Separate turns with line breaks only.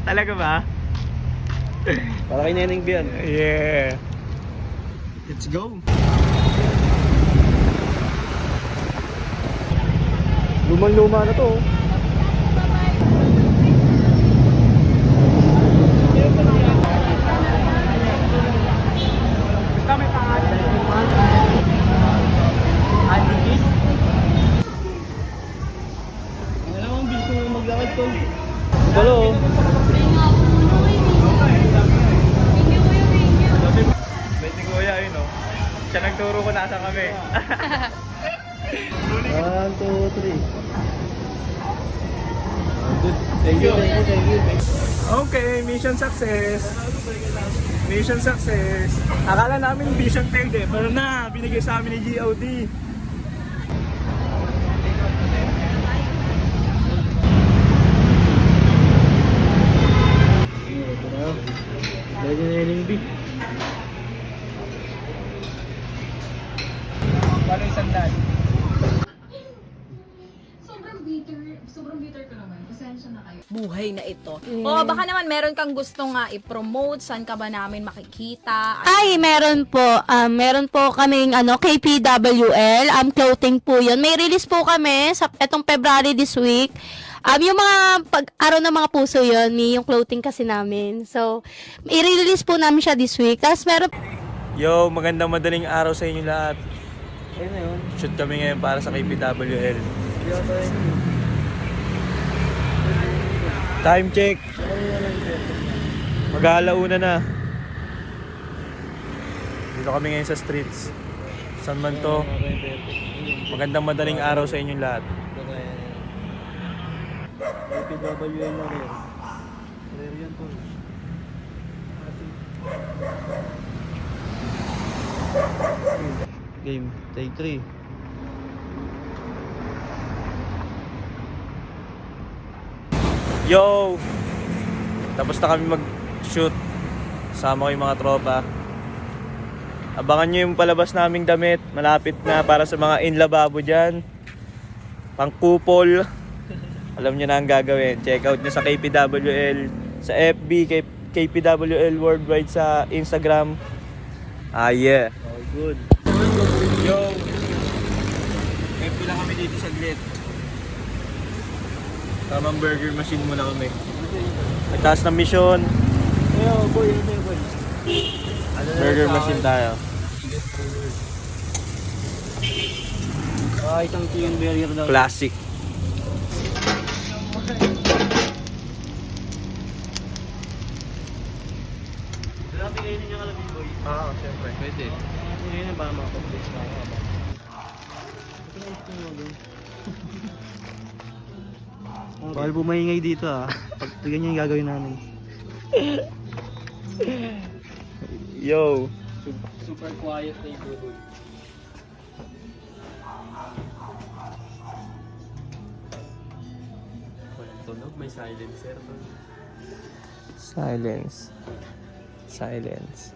Talaga ba?
Para kay Neneng B yan.
Yeah.
Let's go! Lumang-luma na to.
Basta may pangalan. Antikis?
Alam mo, bilis mo maglakad to. Hello.
Bete kuya yun oh. Siya nagturo ko nasa kami.
1, 2, 3. Good. Thank you.
Okay, mission success. Mission success. Akala namin vision failed eh. Pero na, binigay sa amin ni GOD.
Lagi na Neneng B.
Wala yung sandal.
Sobrang bitter ko naman. Pasensya na kayo.
Buhay na ito. O baka naman meron kang gusto nga i-promote, saan ka ba namin makikita?
Ay, meron po. Meron po kaming KPWL, clothing po 'yun. May release po kami sa etong February this week. Yung mga araw ng mga puso 'yun, yung clothing kasi namin. So, i-release po namin siya this week. Tapos meron
Yo, magandang madaling araw sa inyo lahat.
Ayun na yun.
Shoot kami ngayon para sa KPWL.
Hindi ako tayo.
Time check. Mag-aalauna na. Dito kami ngayon sa streets. Saan man to? Magandang madaling araw sa inyong lahat.
KPWL na rin. Rare yan to. Game, take 3.
Yo! Tapos na kami mag-shoot. Sama ko yung mga tropa. Abangan nyo yung palabas naming damit. Malapit na para sa mga inlababo dyan. Pangkupol. Alam nyo na ang gagawin. Check out nyo sa KPWL. Sa FB, KPWL Worldwide sa Instagram. Ah, yeah.
Oh, good.
Yo! FB lang kami dito sa Glit. Tamang burger machine muna kami. Nagtaas ng mission.
Ayo, boy, ano boy?
Burger machine tayo.
Isang chicken burger daw.
Classic.
Dati kayo ninyo kalabing boy.
Ah, siyempre.
Pwede. Ngayon ba makakompleks na ako? Bawal bumahingay dito Pag ganyan yung gagawin namin.
Yo!
Super quiet neighborhood. Walang tunog, may silencer to.
Silence. Silence.